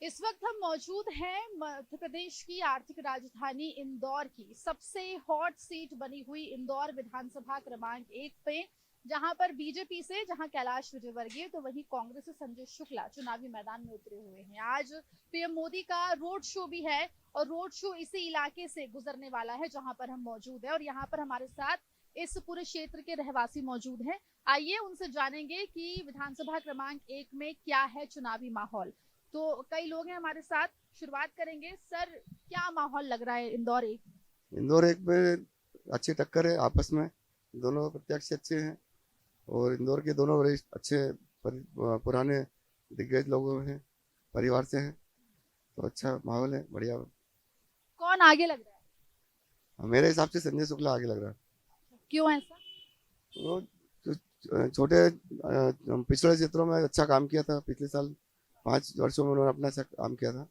इस वक्त हम मौजूद हैं मध्य प्रदेश की आर्थिक राजधानी इंदौर की सबसे हॉट सीट बनी हुई इंदौर विधानसभा क्रमांक 1 पे, जहां पर बीजेपी से जहां कैलाश विजयवर्गीय तो वहीं कांग्रेस से संजय शुक्ला चुनावी मैदान में उतरे हुए हैं। आज पीएम मोदी का रोड शो भी है और रोड शो इसी इलाके से गुजरने वाला है जहां पर हम मौजूद है और यहाँ पर हमारे साथ इस पूरे क्षेत्र के रहवासी मौजूद हैं। आइए उनसे जानेंगे कि विधानसभा क्रमांक 1 में क्या है चुनावी माहौल। तो कई लोग हैं हमारे साथ। शुरुआत करेंगे सर, क्या माहौल लग रहा है इंदौर एक? इंदौर एक में अच्छी टक्कर है आपस में। दोनों प्रत्याशी अच्छे हैं और इंदौर के दोनों वरिष्ठ अच्छे पुराने दिग्गज लोगों हैं, परिवार से हैं, तो अच्छा माहौल है, बढ़िया। कौन आगे लग रहा है? मेरे हिसाब से संजय शुक्ला आगे लग रहा है। क्यों ऐसा? वो छोटे पिछड़े क्षेत्रों में अच्छा काम किया था, पिछले साल 5 वर्षों में उन्होंने अपना अच्छा काम किया था,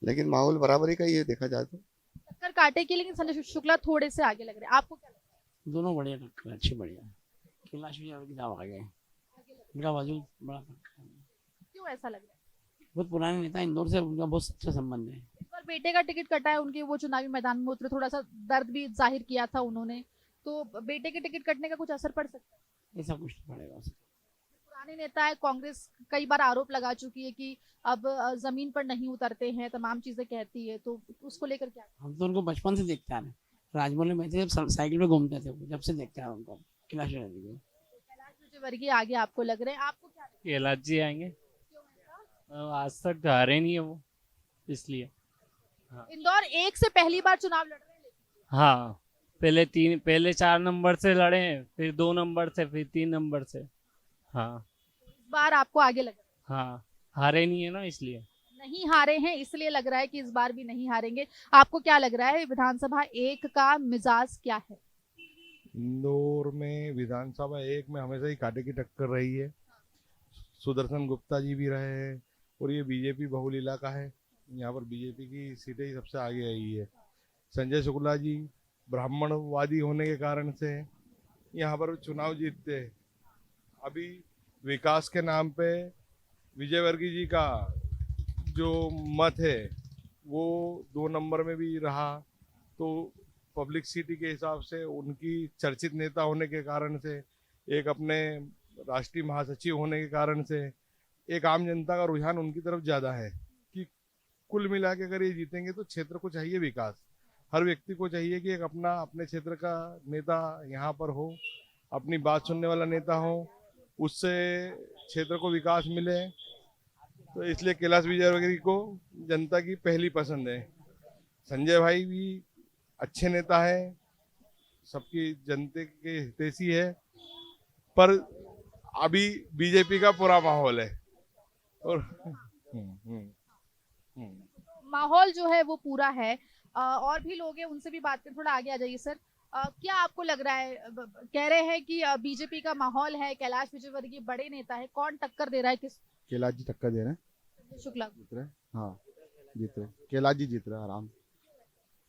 लेकिन माहौल बराबरी का ही है देखा जाए तो। टक्कर काटे की, लेकिन संजय शुक्ला थोड़े से आगे लग रहे हैं। आपको क्या लगता दोनों बढ़िया टक्कर है, अच्छी बढ़िया। कैलाश विजयवर्गीय दाव आ गए, है आगे लग रहा है? उनका वजूद बड़ा टक्कर है। क्यों ऐसा लग रहा है? बहुत पुराने नेता, इंदौर से उनका बहुत अच्छा संबंध है। इस बार बेटे का टिकट कटा है उनके, वो चुनावी मैदान में उतरे, थोड़ा सा दर्द भी जाहिर किया था उन्होंने। तो बेटे के टिकट कटने का कुछ असर पड़ सकता है? ऐसा कुछ नहीं पड़ेगा उसका। पुराने नेता है, कांग्रेस कई बार आरोप लगा चुकी है कि अब जमीन पर नहीं उतरते हैं, तमाम चीजें कहती है, तो उसको लेकर क्या? हम तो उनको बचपन से देखते आ रहे हैं, राजमहल में बैठे जब साइकिल पे घूमते थे, वो जब से देखते आ रहे हैं उनको। कैलाश विजयवर्गीय कैलाश विजयवर्गीय आगे आपको लग रहे हैं, आपको क्या लगता ये लाल जी आएंगे। है? क्यों ऐसा? आज तक हारे नहीं है वो, इसलिए। हाँ। इंदौर एक से पहली बार चुनाव लड़ रहे हैं, लेकिन हाँ, पहले 4 नंबर से लड़े हैं, फिर 2 नंबर से, फिर 3 नंबर से। हाँ। इस बार आपको आगे लग रहा हाँ, हारे नहीं है ना, इसलिए। है। नहीं हारे हैं इसलिए लग रहा है कि इस बार भी नहीं हारेंगे। आपको क्या लग रहा है, विधानसभा एक का मिजाज क्या है? इंदौर में विधानसभा एक में हमेशा ही कांटे की टक्कर रही है। सुदर्शन गुप्ता जी भी रहे हैं और ये बीजेपी बहुल इलाका है, यहाँ पर बीजेपी की सीटें ही सबसे आगे आई है। संजय शुक्ला जी ब्राह्मणवादी होने के कारण से यहाँ पर चुनाव जीतते हैं। अभी विकास के नाम पे विजयवर्गीय जी का जो मत है वो 2 नंबर में भी रहा, तो पब्लिक सिटी के हिसाब से उनकी चर्चित नेता होने के कारण से, एक अपने राष्ट्रीय महासचिव होने के कारण से एक आम जनता का रुझान उनकी तरफ ज़्यादा है कि कुल मिला के अगर ये जीतेंगे तो क्षेत्र को चाहिए विकास। हर व्यक्ति को चाहिए कि एक अपना अपने क्षेत्र का नेता यहाँ पर हो, अपनी बात सुनने वाला नेता हो, उससे क्षेत्र को विकास मिले। तो इसलिए कैलाश विजयवर्गीय को जनता की पहली पसंद है। संजय भाई भी अच्छे नेता है, सबकी जनता के हितैषी है, पर अभी बीजेपी का पूरा माहौल है। और माहौल जो है वो पूरा है। और भी लोग हैं, उनसे भी बात करें। थोड़ा आगे आ जाइए सर। क्या आपको लग रहा है, कह रहे हैं कि बीजेपी का माहौल है, कैलाश विजयवर्गीय बड़े नेता है, कौन टक्कर दे रहा है किस? कैलाश जी टक्कर दे रहे हैं, संजय शुक्ला को? जीत रहे हैं। हाँ, जीत रहे हैं। कैलाश जी जीत रहे हैं आराम से।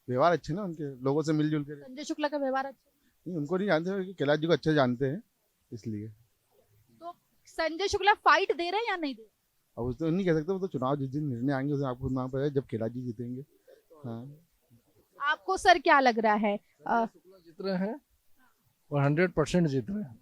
व्यवहार अच्छे ना उनके, लोगों से मिलजुल के। संजय शुक्ला का व्यवहार अच्छा नहीं, उनको नहीं जानते, कैलाश जी को अच्छे जानते हैं इसलिए। है। तो संजय शुक्ला फाइट दे रहे हैं या नहीं दे रहे? अब उस तो नहीं कह सकते, वो तो चुनाव जिस दिन निर्णय आएंगे उस दिन आपको मालूम पड़ेगा जब कैलाश जी जीतेंगे। हाँ, आपको सर क्या लग रहा है? शुक्ला जीत रहे हैं और 100% जीत रहे हैं,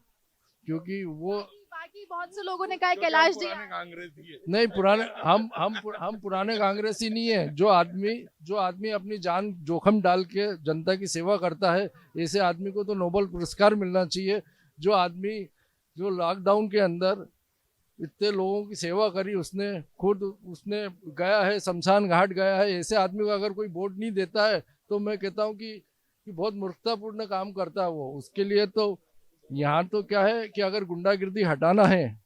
क्योंकि वो बाकी बहुत से लोगों ने कहा है कैलाश जी। कांग्रेस नहीं, पुराने हम पुराने कांग्रेसी नहीं है। जो आदमी अपनी जान जोखिम डाल के जनता की सेवा करता है, ऐसे आदमी को तो नोबेल पुरस्कार मिलना चाहिए। जो आदमी जो लॉकडाउन के अंदर इतने लोगों की सेवा करी, उसने गया है, शमशान घाट गया है। ऐसे आदमी को अगर कोई वोट नहीं देता है तो मैं कहता हूँ कि बहुत मूर्खतापूर्ण काम करता है वो। उसके लिए तो यहाँ तो क्या है कि अगर गुंडागिर्दी हटाना है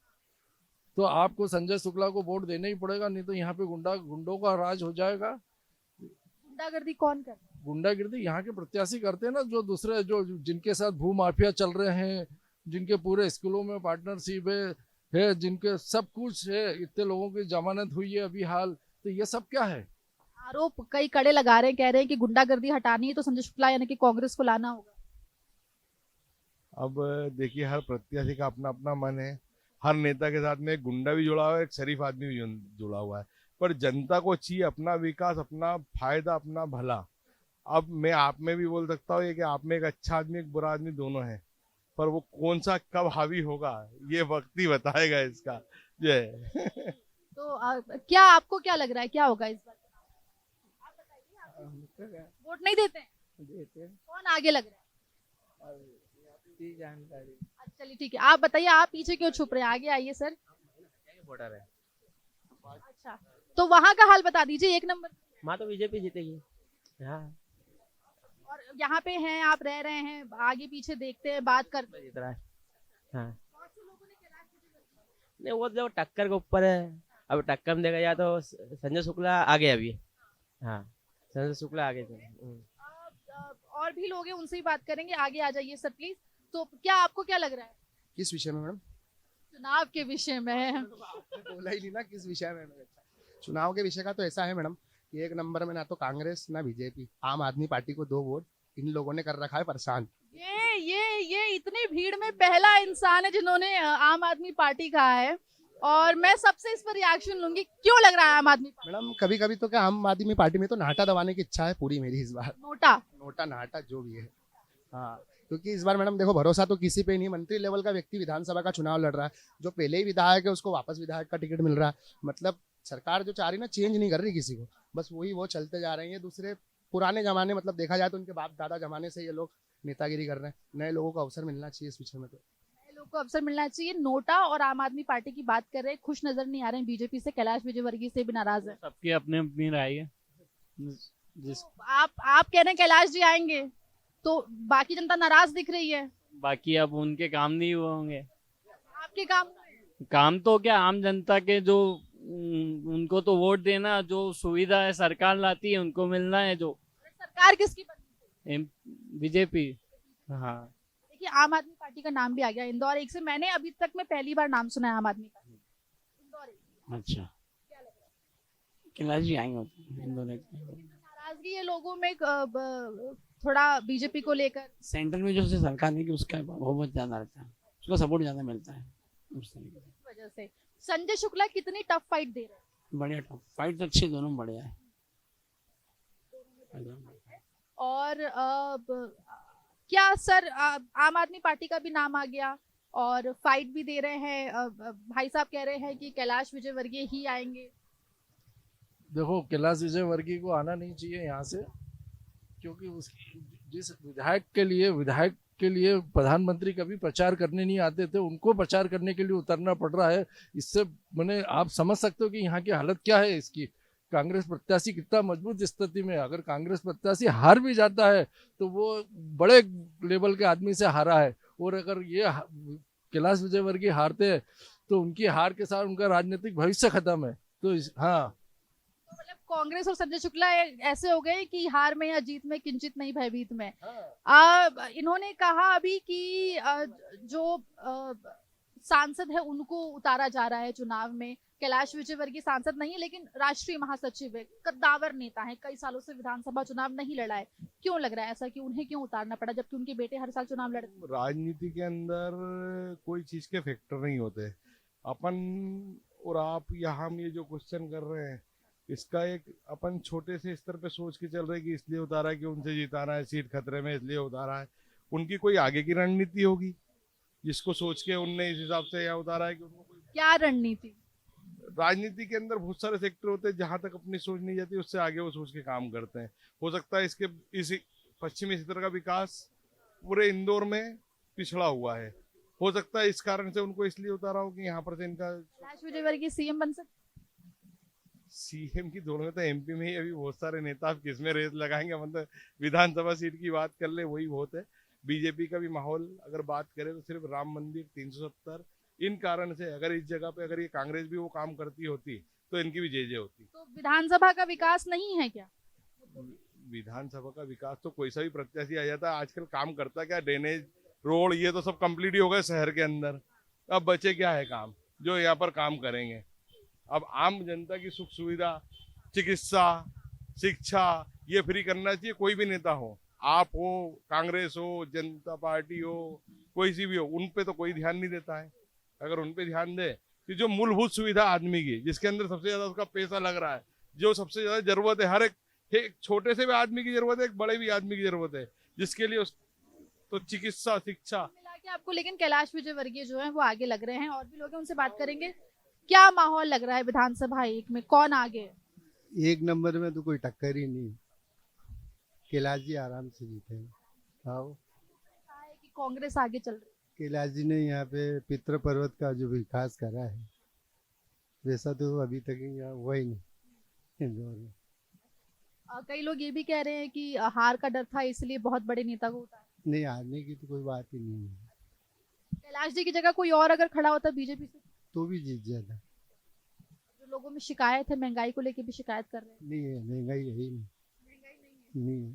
तो आपको संजय शुक्ला को वोट देना ही पड़ेगा, नहीं तो यहाँ पे गुंडों का राज हो जाएगा। गुंडागर्दी कौन कर रहा है? गुंडागिर्दी यहाँ के प्रत्याशी करते हैं ना, जो दूसरे जो जिनके साथ भू माफिया चल रहे हैं, जिनके पूरे स्कूलों में पार्टनरशिप है, जिनके सब कुछ है, इतने लोगों की जमानत हुई है अभी हाल, तो ये सब क्या है? आरोप कई कड़े लगा रहे हैं, कह रहे हैं कि गुंडागर्दी हटानी है तो संजय शुक्ला यानी कि कांग्रेस को लाना होगा। अब देखिए, हर प्रत्याशी का अपना अपना मन है। हर नेता के साथ में एक गुंडा भी जुड़ा हुआ है, एक शरीफ आदमी भी जुड़ा हुआ है। पर जनता को चाहिए अपना विकास, अपना फायदा, अपना भला। अब मैं आप में भी बोल सकता हूँ कि आप में एक अच्छा आदमी एक बुरा आदमी दोनों है, पर वो कौन सा कब हावी होगा ये वक्त ही बताएगा इसका। जय। तो क्या आपको क्या लग रहा है क्या होगा इस बार? आप बताइए, आप वोट नहीं देते हैं? कौन आगे लग रहा है? अच्छा चलिए ठीक है, आप बताइए, आप पीछे क्यों छुप रहे हैं, आगे आइए सर। वोटर है। अच्छा, तो वहां का हाल बता दीजिए, 1 नंबर। वहाँ तो बीजेपी जीतेगी। हाँ, और यहाँ पे हैं, आप रह रहे हैं, आगे पीछे देखते हैं, बात करते हैं। जीत रहा है। हाँ, नहीं वो जो टक्कर के ऊपर है। अब टक्कर में देखा जाए तो संजय शुक्ला आगे अभी। हाँ, संजय शुक्ला आगे और भी लोग हैं, उनसे ही बात करेंगे, आगे आ जाइए सर प्लीज। तो क्या आपको क्या लग रहा है किस विषय में मैडम? चुनाव के विषय में? बोला ही नहीं ना किस विषय में। चुनाव के विषय का तो ऐसा है मैडम कि 1 नंबर में ना तो कांग्रेस ना बीजेपी, आम आदमी पार्टी को 2 वोट इन लोगों ने कर रखा है परेशान। ये इतनी भीड़ में पहला इंसान है जिन्होंने आम आदमी पार्टी कहा है, और मैं सबसे इस पर रिएक्शन लूंगी। क्यों लग रहा है आम आदमी पार्टी? मैडम कभी कभी तो क्या आम आदमी पार्टी में तो नाटा दबाने की इच्छा है पूरी मेरी इस बार। नोटा नाटा जो भी है। हाँ, क्योंकि इस बार मैडम देखो भरोसा तो किसी पे नहीं। मंत्री लेवल का व्यक्ति विधानसभा का चुनाव लड़ रहा है, जो पहले ही विधायक है उसको वापस विधायक का टिकट मिल रहा है। मतलब सरकार जो चाह रही ना, चेंज नहीं कर रही किसी को, बस वही वो चलते जा रहे हैं। दूसरे पुराने जमाने, मतलब देखा जाए तो उनके बाप दादा जमाने से ये लोग नेतागिरी कर रहे हैं। नए लोगों को अवसर मिलना चाहिए इस विषय में। तो नए लोग को अवसर मिलना चाहिए। नोटा और आम आदमी पार्टी की बात कर रहे हैं, खुश नजर नहीं आ रहे हैं बीजेपी से। कैलाश विजयवर्गीय से भी नाराज है। सबकी अपनी अपनी राय है। जिस तो आप कह रहे हैं कैलाश जी आएंगे, तो बाकी जनता नाराज दिख रही है। बाकी अब उनके काम नहीं हुए होंगे। आपके काम काम तो क्या, आम जनता के जो उनको तो वोट देना, जो सुविधा है सरकार लाती है उनको मिलना है। जो सरकार किसकी बनती है? बीजेपी। हाँ, देखिए आम आदमी पार्टी का नाम भी आ गया इंदौर 1 से। मैंने अभी तक में पहली बार नाम सुना है आम आदमी पार्टी इंदौर 1। अच्छा, क्या लग रहा है? कैलाश जी आएंगे इंदौर एक। नाराजगी है लोगों में थोड़ा बीजेपी को लेकर। सेंटर में जो सरकार है कि उसका बहुत ज्यादा रहता है, उसका सपोर्ट ज्यादा मिलता है उस तरीके से। इस वजह से संजय शुक्ला कितनी टफ फाइट दे रहे हैं? बढ़िया टॉप फाइट तो अच्छी, दोनों बढ़िया है। और क्या सर आम आदमी पार्टी का भी नाम आ गया और फाइट भी दे रहे हैं। भाई साहब कह रहे हैं कि कैलाश विजयवर्गीय ही आएंगे। देखो, कैलाश विजयवर्गीय को आना नहीं चाहिए यहाँ से, क्योंकि उस जिस विधायक के लिए प्रधानमंत्री कभी प्रचार करने नहीं आते थे, उनको प्रचार करने के लिए उतरना पड़ रहा है। इससे मैंने आप समझ सकते हो कि यहाँ की हालत क्या है इसकी। कांग्रेस प्रत्याशी कितना मजबूत स्थिति में। अगर कांग्रेस प्रत्याशी हार भी जाता है तो वो बड़े लेवल के आदमी से हारा है, और अगर ये कैलाश विजयवर्गीय हारते हैं तो उनकी हार के साथ उनका राजनीतिक भविष्य खत्म है। तो हाँ, तो मतलब कांग्रेस और संजय शुक्ला ऐसे हो गए कि हार में या जीत में किंचित नहीं भयभीत में। इन्होंने कहा अभी कि जो सांसद है उनको उतारा जा रहा है चुनाव में। कैलाश विजयवर्गीय सांसद नहीं है, लेकिन राष्ट्रीय महासचिव है, कद्दावर नेता है, कई सालों से विधानसभा चुनाव नहीं लड़ा है। क्यों लग रहा है ऐसा कि उन्हें क्यों उतारना पड़ा, जबकि उनके बेटे हर साल चुनाव लड़ते हैं? राजनीति के अंदर कोई चीज के फैक्टर नहीं होते। अपन और आप यहाँ हम ये जो क्वेश्चन कर रहे हैं, इसका एक अपन छोटे से स्तर पे सोच के चल रहे हैं कि इसलिए उतारा है कि उनसे जिताना है, सीट खतरे में इसलिए उतारा है। उनकी कोई आगे की रणनीति होगी जिसको सोच के उनने इस हिसाब से यहाँ उतारा है कि उनको क्या रणनीति? राजनीति के अंदर बहुत सारे सेक्टर होते हैं, जहां तक अपनी सोच नहीं जाती उससे आगे वो सोच के काम करते हैं। हो सकता है इस पश्चिमी क्षेत्र का विकास पूरे इंदौर में पिछड़ा हुआ है, हो सकता है इस कारण से उनको इसलिए उतारा हो कि यहाँ पर से इनका कैलाश विजयवर्गीय सीएम बन सकते? सीएम की दोनों में तो एमपी में ही अभी बहुत सारे नेता, आप किसमें रेस लगाएंगे? मतलब विधानसभा सीट की बात कर ले वही बहुत है। बीजेपी का भी माहौल अगर बात करें तो सिर्फ राम मंदिर 370 इन कारण से, अगर इस जगह पे अगर ये कांग्रेस भी वो काम करती होती तो इनकी भी जय होती। तो विधानसभा का विकास नहीं है क्या? विधानसभा का विकास तो कोई सा भी प्रत्याशी आ जाता है। आजकल काम करता क्या, ड्रेनेज, रोड, ये तो सब कंप्लीट ही हो गए शहर के अंदर। अब बचे क्या है काम जो यहाँ पर काम करेंगे? अब आम जनता की सुख सुविधा, चिकित्सा, शिक्षा ये फ्री करना चाहिए। कोई भी नेता हो, आप हो, कांग्रेस हो, जनता पार्टी हो, कोई सी भी हो, उन पे तो कोई ध्यान नहीं देता है। अगर उन पे ध्यान दे कि जो मूलभूत सुविधा आदमी की, जिसके अंदर सबसे ज्यादा उसका पैसा लग रहा है, जो सबसे ज्यादा जरूरत है, हर एक छोटे से भी आदमी की जरूरत है, एक बड़े भी आदमी की जरूरत है, जिसके लिए तो चिकित्सा, शिक्षा। मिला के आपको लेकिन कैलाश विजयवर्गीय जो है वो आगे लग रहे हैं, और भी लोग हैं, उनसे बात करेंगे। क्या माहौल लग रहा है विधानसभा एक में, कौन आगे है? एक नंबर में तो कोई टक्कर ही नहीं। कैलाश जी आराम से जीते हैं। हाँ, कहा है कि कांग्रेस आगे चल रही है। कैलाश जी ने यहाँ पे पितृ पर्वत का जो विकास करा है, वैसा तो अभी तक यहाँ हुआ ही नहीं इंदौर में। कई लोग ये भी कह रहे हैं कि हार का डर था इसलिए बहुत बड़े नेता को उतारा। नहीं, हारने की तो कोई बात ही नहीं है, कैलाश जी की जगह कोई और अगर खड़ा होता बीजेपी से, तो भी जीत जाता। जो लोगों में शिकायत है, महंगाई को लेकर भी शिकायत कर रहे हैं। नहीं है, महंगाई है ही नहीं, नहीं है।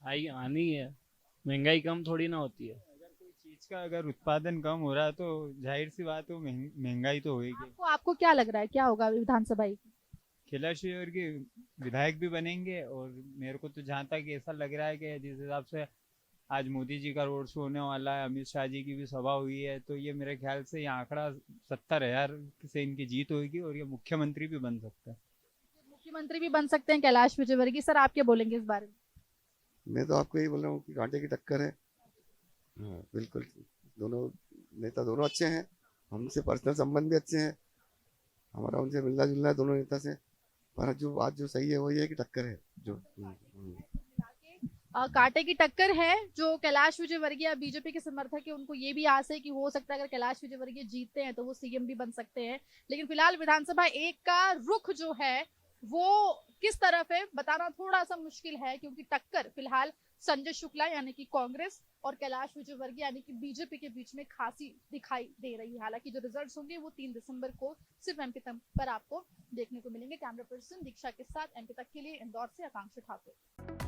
आई आनी है, महंगाई कम थोड़ी ना होती है। चीज का अगर उत्पादन कम हो रहा है तो जाहिर सी बात है महंगाई तो होगी। आपको क्या लग रहा है क्या होगा विधानसभा की? कैलाश के विधायक भी बनेंगे, और मेरे को तो जहाँ तक ऐसा लग रहा है कि जिस हिसाब से आज मोदी जी का रोड शो होने वाला है, अमित शाह जी की भी सभा हुई है, तो ये मेरे ख्याल से ये आंकड़ा 70,000 से इनकी जीत होगी, और ये मुख्यमंत्री भी बन सकता है। मुख्यमंत्री भी बन सकते हैं कैलाश विजयवर्गीय। सर आप क्या बोलेंगे इस बारे में? मैं तो आपको यही बोल रहा हूँ कि कांटे की टक्कर है। हाँ बिल्कुल, दोनों नेता दोनों अच्छे हैं, हमसे पर्सनल संबंध भी अच्छे हैं, हमारा उनसे मिलना जुलना है दोनों नेता से। पर जो बात जो सही है वो ये है कि टक्कर है जो कांटे की टक्कर है। जो कैलाश विजयवर्गीय बीजेपी के समर्थक है, उनको ये भी आस है कि हो सकता है अगर कैलाश विजयवर्गीय जीतते हैं तो वो सीएम भी बन सकते हैं। लेकिन फिलहाल विधानसभा एक का रुख जो है वो किस तरफ है बताना थोड़ा सा मुश्किल है, क्योंकि टक्कर फिलहाल संजय शुक्ला यानी कि कांग्रेस और कैलाश विजयवर्गीय यानी कि बीजेपी के बीच में खासी दिखाई दे रही है। हालांकि जो रिजल्ट्स होंगे वो 3 दिसंबर को सिर्फ एमपी तक पर आपको देखने को मिलेंगे। कैमरा पर्सन दीक्षा के साथ एमपी तक के लिए इंदौर से आकांक्षा ठाकुर।